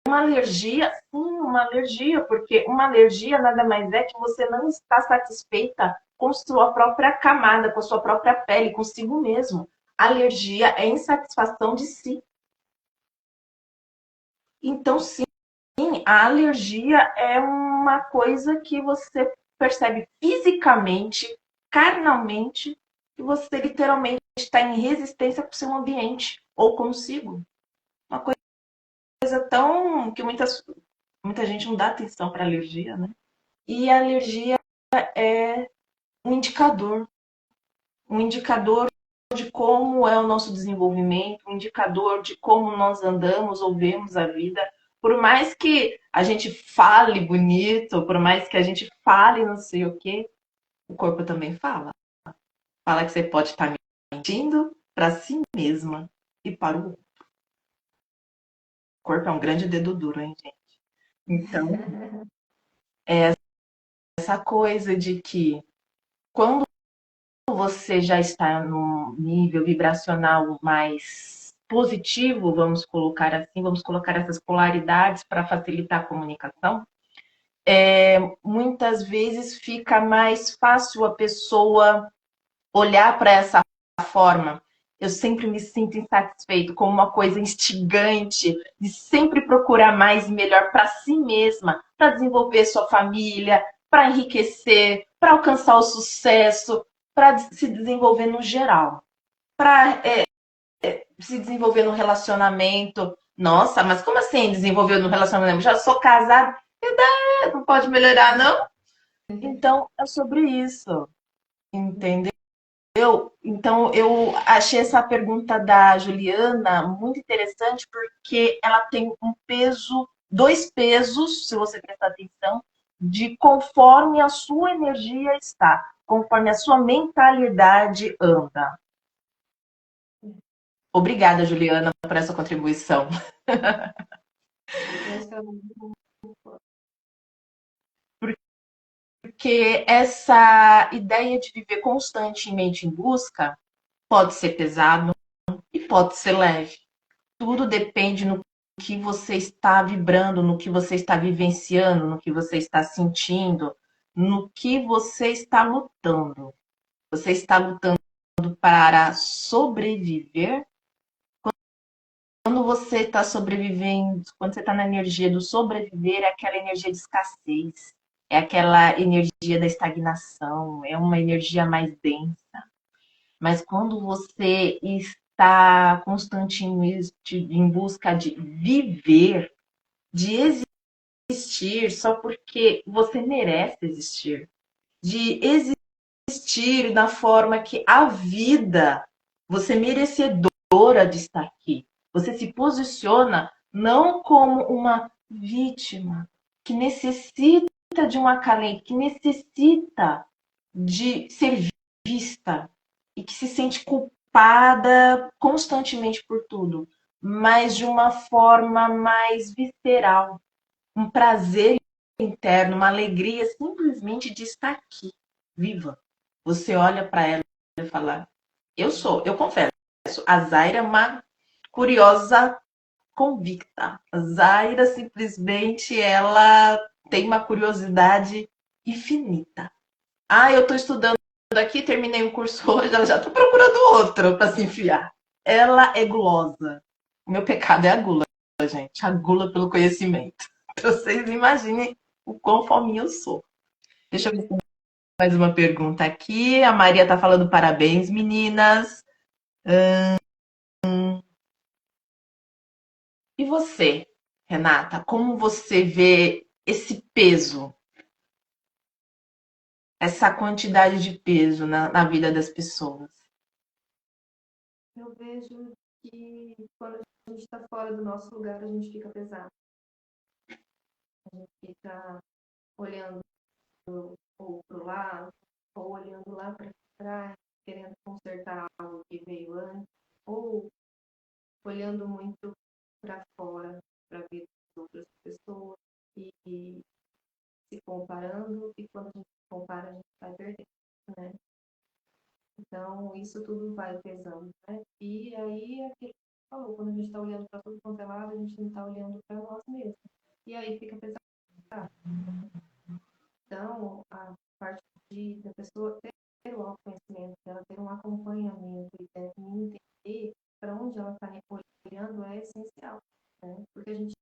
uma alergia, sim, uma alergia, porque uma alergia nada mais é que você não está satisfeita com sua própria camada, com sua própria pele, consigo mesmo. Alergia é insatisfação de si. Então, sim, a alergia é uma coisa que você percebe fisicamente, carnalmente, que você literalmente está em resistência com o seu ambiente ou consigo. Uma coisa tão que muita gente não dá atenção para alergia, né? E a alergia é um indicador de como é o nosso desenvolvimento, um indicador de como nós andamos ou vemos a vida. Por mais que a gente fale bonito, por mais que a gente fale não sei o quê, o corpo também fala. Fala que você pode estar mentindo para si mesma e para o outro. O corpo é um grande dedo duro, hein, gente? Então, essa coisa de que quando você já está num nível vibracional mais positivo, vamos colocar assim, vamos colocar essas polaridades para facilitar a comunicação, muitas vezes fica mais fácil a pessoa olhar para essa forma. Eu sempre me sinto insatisfeito, como uma coisa instigante de sempre procurar mais e melhor para si mesma, para desenvolver sua família, para enriquecer, para alcançar o sucesso, para se desenvolver no geral, para se desenvolver no relacionamento. Nossa, mas como assim desenvolver no relacionamento? Já sou casada, não pode melhorar, não? Então, é sobre isso, entendeu? Então, eu achei essa pergunta da Juliana muito interessante porque ela tem um peso, dois pesos, se você prestar atenção, de conforme a sua energia está, conforme a sua mentalidade anda. Obrigada, Juliana, por essa contribuição. Eu acho que ela porque essa ideia de viver constantemente em busca pode ser pesado e pode ser leve. Tudo depende no que você está vibrando, no que você está vivenciando, no que você está sentindo, no que você está lutando. Você está lutando para sobreviver. Quando você está sobrevivendo, quando você está na energia do sobreviver, é aquela energia de escassez, é aquela energia da estagnação, é uma energia mais densa. Mas quando você está constantemente em busca de viver, de existir só porque você merece existir, de existir da forma que a vida, você é merecedora de estar aqui. Você se posiciona não como uma vítima que necessita de um acalento, que necessita de ser vista e que se sente culpada constantemente por tudo, mas de uma forma mais visceral, um prazer interno, uma alegria simplesmente de estar aqui, viva. Você olha para ela e fala, eu confesso, a Zaira é uma curiosa convicta. A Zaira simplesmente ela tem uma curiosidade infinita. Ah, eu estou estudando aqui, terminei um curso hoje, ela já está procurando outro para se enfiar. Ela é gulosa. O meu pecado é a gula, gente. A gula pelo conhecimento. Então, vocês imaginem o quão fominha eu sou. Deixa eu ver se tem mais uma pergunta aqui. A Maria está falando parabéns, meninas. E você, Renata, como você vê esse peso, essa quantidade de peso na vida das pessoas? Eu vejo que quando a gente está fora do nosso lugar, a gente fica pesado. A gente fica olhando ou para o lado, ou olhando lá para trás, querendo consertar algo que veio antes, ou olhando muito para fora, para ver as outras pessoas e se comparando, e quando a gente se compara, a gente vai perdendo, né? Então, isso tudo vai pesando, né? E aí, é aquilo que você falou, quando a gente está olhando para tudo quanto é lado, a gente não está olhando para nós mesmos. E aí fica pesado. Então, a parte da pessoa ter o autoconhecimento, dela ter um acompanhamento e entender para onde ela está olhando é essencial, né? Porque a gente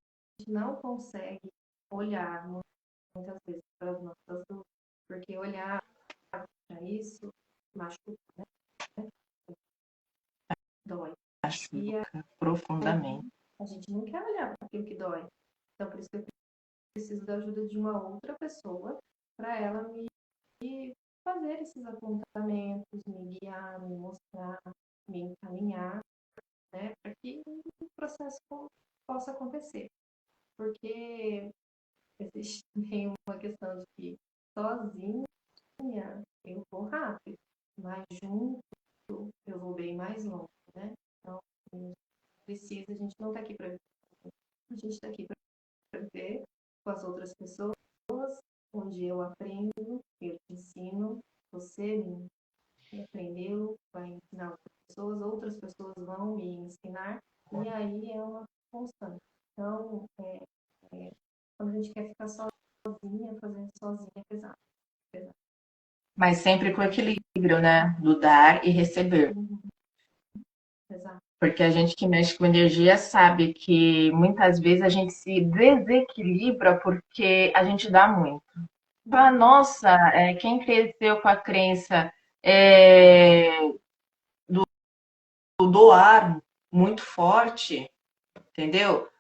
não consegue olhar muitas vezes para as nossas dores, porque olhar para isso machuca, né? Dói. E Machuca profundamente. a gente não quer olhar para aquilo que dói. Então, por isso que eu preciso da ajuda de uma outra pessoa para ela me fazer esses apontamentos, me guiar, me mostrar, me encaminhar, né, para que o processo possa acontecer. Porque existe também uma questão de que sozinha eu vou rápido, mas junto eu vou bem mais longe, né? Então, a gente não está aqui para a gente está aqui para viver com as outras pessoas, onde eu aprendo, eu te ensino, você me aprendeu, vai ensinar outras pessoas vão me ensinar, e aí é uma constante. Então, quando a gente quer ficar sozinha, fazendo sozinha é pesado. Mas sempre com equilíbrio, né? Do dar e receber. Pesado. Porque a gente que mexe com energia sabe que muitas vezes a gente se desequilibra porque a gente dá muito. Fala, nossa, quem cresceu com a crença do doar muito forte, entendeu?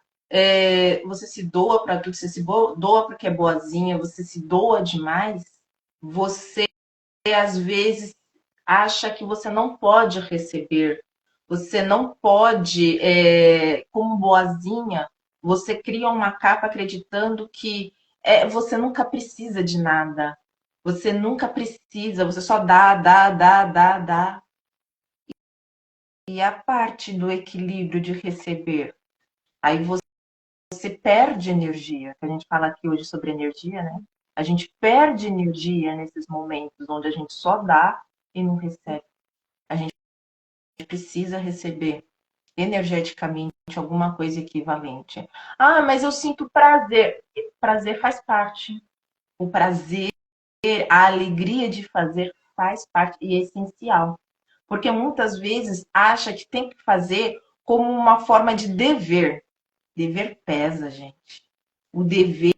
Você se doa para tudo, você se doa porque é boazinha, você se doa demais, você às vezes acha que você não pode receber, você não pode, como boazinha, você cria uma capa acreditando que você nunca precisa de nada. Você nunca precisa, você só dá, dá, dá, dá, dá. E a parte do equilíbrio de receber, aí você perde energia, que a gente fala aqui hoje sobre energia, né? A gente perde energia nesses momentos onde a gente só dá e não recebe. A gente precisa receber energeticamente alguma coisa equivalente. Ah, mas eu sinto prazer. Prazer faz parte. O prazer, a alegria de fazer faz parte e é essencial. Porque muitas vezes acha que tem que fazer como uma forma de dever. Dever pesa, gente. O dever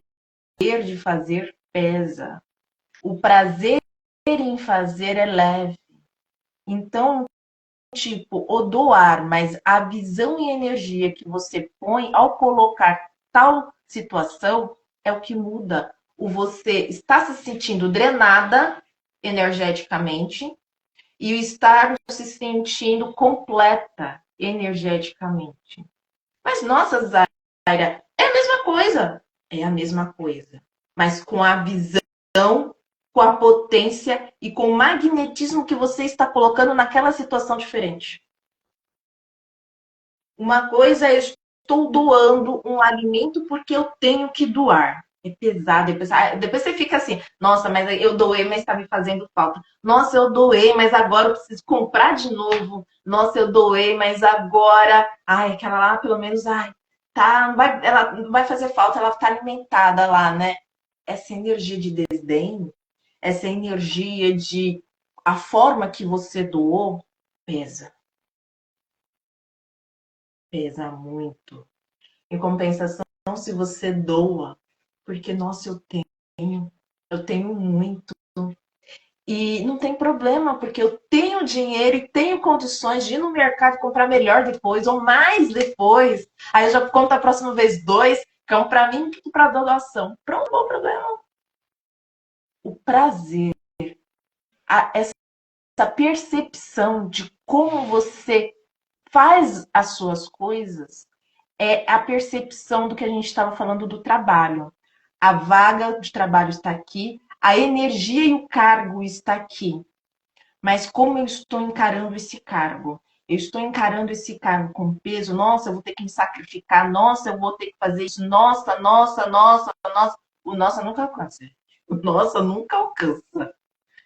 de fazer pesa. O prazer em fazer é leve. Então, tipo, o doar, mas a visão e energia que você põe ao colocar tal situação é o que muda. O você está se sentindo drenada energeticamente e o estar se sentindo completa energeticamente. Mas, nossa, Zaira, é a mesma coisa. É a mesma coisa. Mas com a visão, com a potência e com o magnetismo que você está colocando naquela situação diferente. Uma coisa é estou doando um alimento porque eu tenho que doar. É pesado, é pesado. Depois você fica assim, nossa, mas eu doei, mas está me fazendo falta. Nossa, eu doei, mas agora eu preciso comprar de novo. Nossa, eu doei, mas agora, ai, aquela lá, pelo menos, ai, tá, não vai, ela não vai fazer falta, ela tá alimentada lá, né? Essa energia de desdém, essa energia de a forma que você doou pesa, pesa muito. Em compensação, se você doa, porque, nossa, eu tenho muito. E não tem problema, porque eu tenho dinheiro e tenho condições de ir no mercado comprar melhor depois, ou mais depois. Aí eu já compro a próxima vez dois, que é um para mim e para doação. Pronto, não problema. O prazer, essa percepção de como você faz as suas coisas, é a percepção do que a gente estava falando do trabalho. A vaga de trabalho está aqui, a energia e o cargo está aqui. Mas como eu estou encarando esse cargo? Eu estou encarando esse cargo com peso, nossa, eu vou ter que me sacrificar, nossa, eu vou ter que fazer isso, nossa, nossa, nossa, nossa. O nossa nunca alcança. O nossa nunca alcança.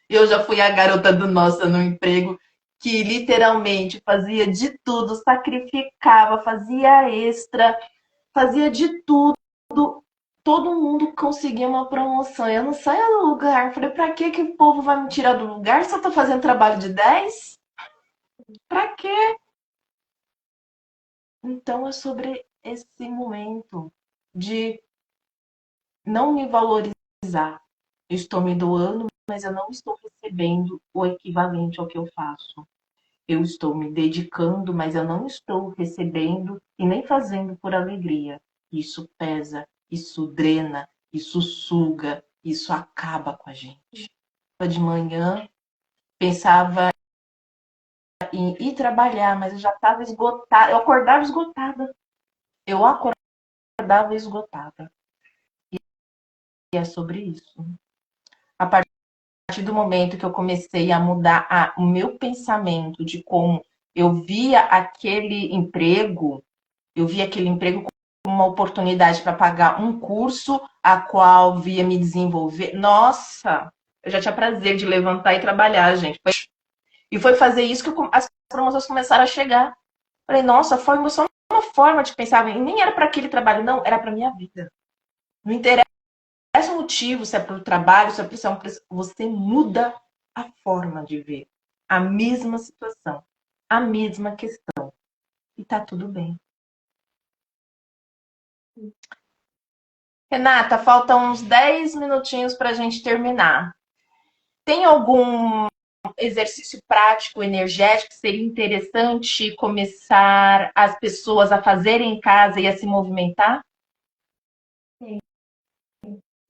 Eu já fui a garota do nossa no emprego que literalmente fazia de tudo, sacrificava, fazia extra, fazia de tudo. Todo mundo conseguia uma promoção. Eu não saía do lugar. Falei, pra que que o povo vai me tirar do lugar se eu tô fazendo trabalho de 10? Pra quê? Então é sobre esse momento de não me valorizar. Eu estou me doando, mas eu não estou recebendo o equivalente ao que eu faço. Eu estou me dedicando, mas eu não estou recebendo e nem fazendo por alegria. Isso pesa, isso drena, isso suga, isso acaba com a gente. De manhã, pensava em ir trabalhar, mas eu já estava esgotada. Eu acordava esgotada. Eu acordava esgotada. E é sobre isso. A partir do momento que eu comecei a mudar o meu pensamento de como eu via aquele emprego como uma oportunidade para pagar um curso a qual via me desenvolver. Nossa, eu já tinha prazer de levantar e trabalhar, gente. E foi fazer isso que as promoções começaram a chegar. Falei, nossa, foi só uma forma de pensar. E nem era para aquele trabalho, não, era para minha vida. Não interessa o motivo, se é para o trabalho, se é para você muda a forma de ver a mesma situação, a mesma questão. E tá tudo bem. Renata, faltam uns 10 minutinhos para a gente terminar. Tem algum exercício prático, energético que seria interessante começar as pessoas a fazerem em casa e a se movimentar?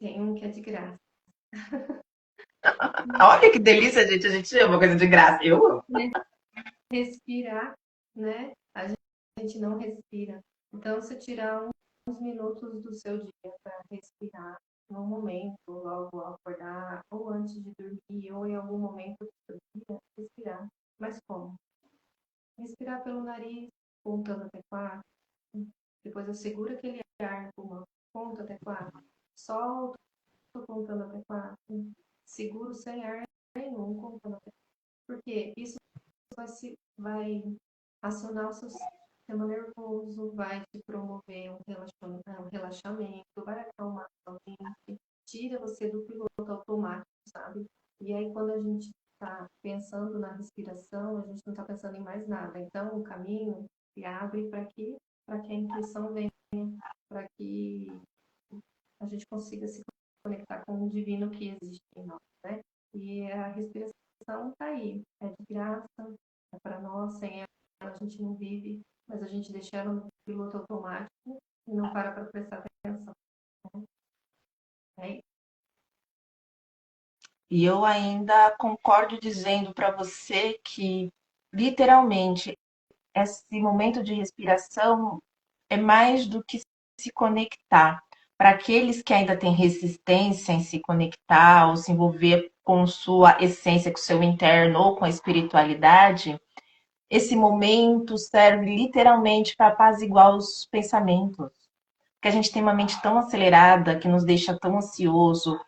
Tem um que é de graça. Olha que delícia, gente. A gente ama coisa de graça. Eu amo. Respirar, né? A gente não respira. Então, se tirar uns minutos do seu dia para respirar, num momento, logo ao acordar, ou antes de dormir, ou em algum momento do seu dia, respirar. Mas como? Respirar pelo nariz, contando até 4. Depois eu seguro aquele ar no pulmão, conto até 4. Solto estou contando até 4. Seguro sem ar nenhum, contando até 4. Porque isso vai acionar o seu sistema nervoso, vai te promover um relaxamento, vai acalmar a mente, tira você do piloto automático, sabe? E aí, quando a gente está pensando na respiração, a gente não está pensando em mais nada. Então, o caminho se abre para que a intuição venha, para que a gente consiga se conectar com o divino que existe em nós, né? E a respiração está aí, é de graça, é para nós, sem ela a gente não vive, mas a gente deixa ela no piloto automático e não para prestar atenção. Né? É isso. E eu ainda concordo dizendo para você que, literalmente, esse momento de respiração é mais do que se conectar. Para aqueles que ainda têm resistência em se conectar ou se envolver com sua essência, com seu interno ou com a espiritualidade, esse momento serve literalmente para apaziguar os pensamentos. Porque a gente tem uma mente tão acelerada que nos deixa tão ansioso,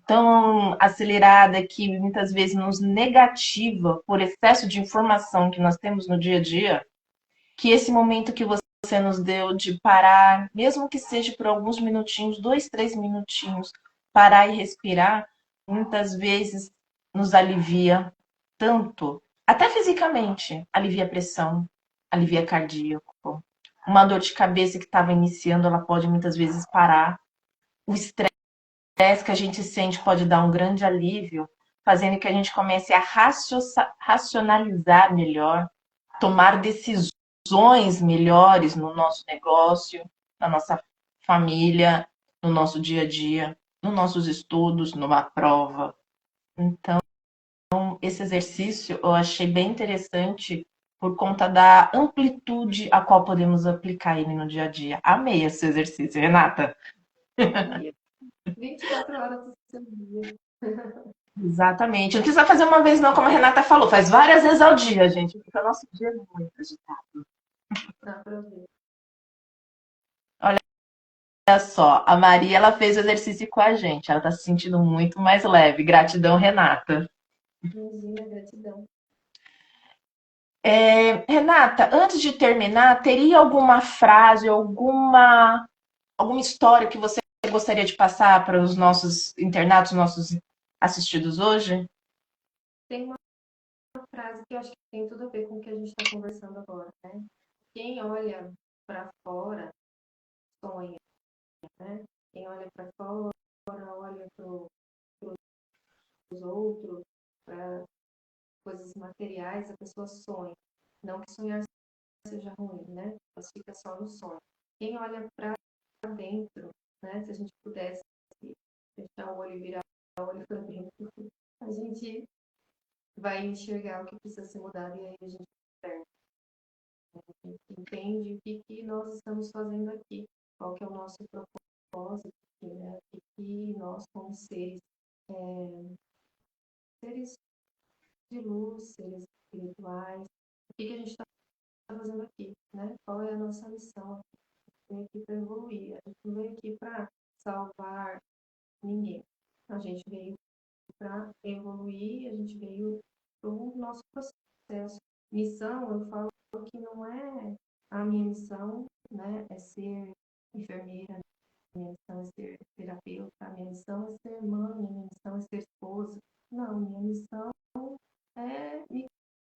tão acelerada que muitas vezes nos negativa por excesso de informação que nós temos no dia a dia, que esse momento que você nos deu de parar, mesmo que seja por alguns minutinhos, 2, 3 minutinhos, parar e respirar, muitas vezes nos alivia tanto, até fisicamente, alivia a pressão, alivia cardíaco. Uma dor de cabeça que estava iniciando, ela pode muitas vezes parar. O estresse que a gente sente pode dar um grande alívio, fazendo que a gente comece a racionalizar melhor, tomar decisões melhores no nosso negócio, na nossa família, no nosso dia a dia, nos nossos estudos, numa prova. Então, esse exercício eu achei bem interessante por conta da amplitude a qual podemos aplicar ele no dia a dia. Amei esse exercício, Renata. 24 horas do seu dia. Exatamente. Não precisa fazer uma vez, não, como a Renata falou, faz várias vezes ao dia, gente, porque o nosso dia é muito agitado. Dá para ver. Olha só, a Maria ela fez o exercício com a gente, ela está se sentindo muito mais leve. Gratidão, Renata. Imagina, gratidão. Renata, antes de terminar, teria alguma frase, alguma história que você gostaria de passar para os nossos internados, nossos assistidos hoje? Tem uma frase que eu acho que tem tudo a ver com o que a gente está conversando agora, né? Quem olha para fora sonha, né? Quem olha para fora olha para os outros, para coisas materiais, a pessoa sonha. Não que sonhar seja ruim, né? Mas fica só no sonho. Quem olha para dentro, né? Se a gente pudesse fechar o olho e virar o olho para dentro, a gente vai enxergar o que precisa ser mudado e aí a gente perde. A gente entende o que nós estamos fazendo aqui, qual que é o nosso propósito aqui, né? O que nós, como seres, seres de luz, seres espirituais, o que a gente está fazendo aqui, né? Qual é a nossa missão aqui? A gente veio aqui para evoluir, a gente não veio aqui para salvar ninguém. A gente veio para evoluir, a gente veio para o nosso processo. Missão, eu falo que não é a minha missão, né? É ser enfermeira, a minha missão é ser terapeuta, a minha missão é ser mãe, a minha missão é ser esposa. Não, minha missão é me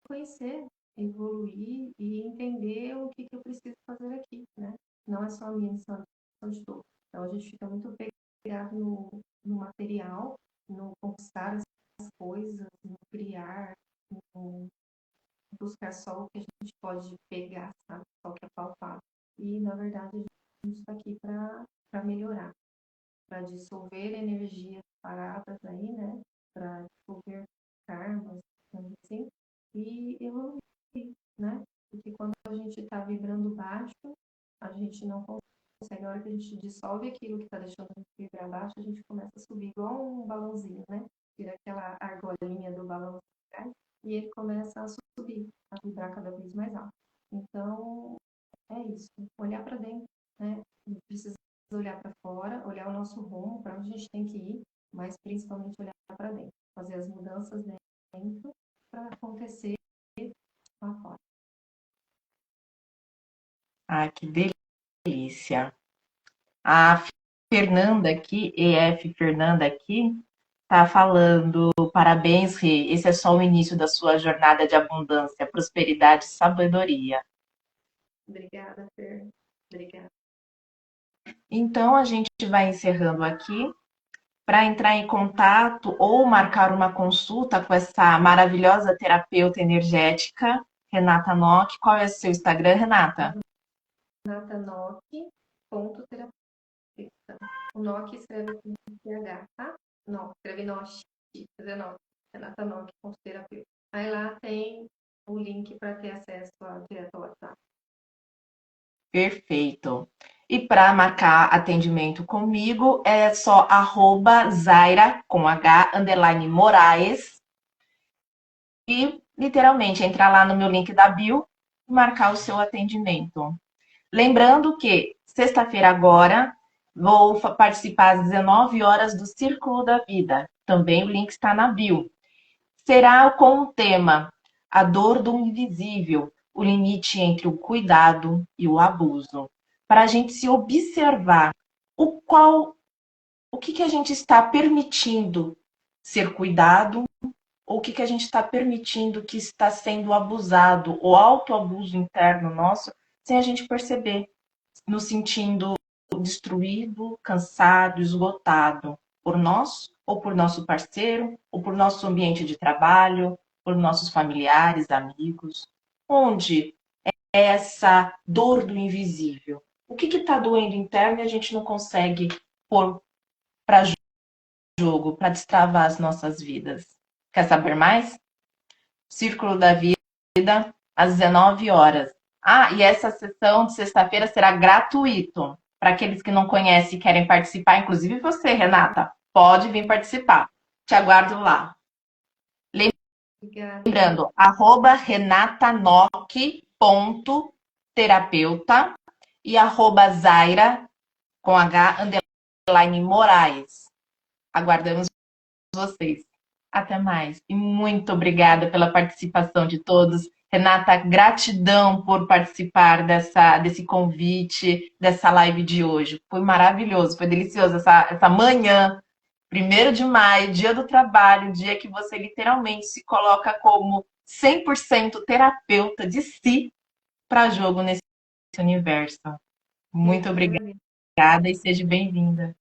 conhecer, evoluir e entender o que eu preciso fazer aqui, né? Não é só a minha missão, é a missão de todos. Então, a gente fica muito pegado no material, no conquistar as coisas, no criar, no buscar só o que a gente pode pegar, sabe? Só o que é palpável. E, na verdade, a gente está aqui para melhorar, para dissolver energias paradas aí, né? Para dissolver karmas, assim, e evoluir, né? Porque quando a gente está vibrando baixo, a gente não consegue. A hora que a gente dissolve aquilo que está deixando a gente vibrar baixo, a gente começa a subir igual um balãozinho, né? Tira aquela argolinha do balão e ele começa a subir, a vibrar cada vez mais alto. Então, é isso. Olhar para dentro, né? Precisa olhar para fora, olhar o nosso rumo, para onde a gente tem que ir, mas principalmente olhar para dentro, fazer as mudanças dentro para acontecer lá fora. Ah, que delícia. A Fernanda aqui, EF Fernanda aqui, tá falando, parabéns, Rê, esse é só o início da sua jornada de abundância, prosperidade e sabedoria. Obrigada, Fer. Obrigada. Então, a gente vai encerrando aqui. Para entrar em contato ou marcar uma consulta com essa maravilhosa terapeuta energética, Renata Nock. Qual é o seu Instagram, Renata? Renata Nock, ponto terapeuta. O Nock escreve com TH, tá? Nock, escreve Nock, fazer Nock. Renata Nock, ponto terapeuta. Aí lá tem o link para ter acesso direto ao WhatsApp. Perfeito. E para marcar atendimento comigo é só @Zaira com H underline Moraes e literalmente entrar lá no meu link da bio e marcar o seu atendimento. Lembrando que sexta-feira agora vou participar às 19 horas do Círculo da Vida. Também o link está na bio. Será com o tema A Dor do Invisível, o limite entre o cuidado e o abuso. Para a gente se observar o que a gente está permitindo ser cuidado, ou o que a gente está permitindo que está sendo abusado, o autoabuso interno nosso, sem a gente perceber, nos sentindo destruído, cansado, esgotado por nós, ou por nosso parceiro, ou por nosso ambiente de trabalho, por nossos familiares, amigos. Onde é essa dor do invisível? O que está doendo interno e a gente não consegue pôr para jogo, para destravar as nossas vidas? Quer saber mais? Círculo da Vida, às 19 horas. Ah, e essa sessão de sexta-feira será gratuito. Para aqueles que não conhecem e querem participar, inclusive você, Renata, pode vir participar. Te aguardo lá. Obrigada. Lembrando, renatanock.terapeuta e @Zaira com H underline Moraes. Aguardamos vocês. Até mais. E muito obrigada pela participação de todos. Renata, gratidão por participar desse convite, dessa live de hoje. Foi maravilhoso, foi delicioso essa manhã, 1º de maio, dia do trabalho, dia que você literalmente se coloca como 100% terapeuta de si para jogo nesse universo. Muito obrigada e seja bem-vinda.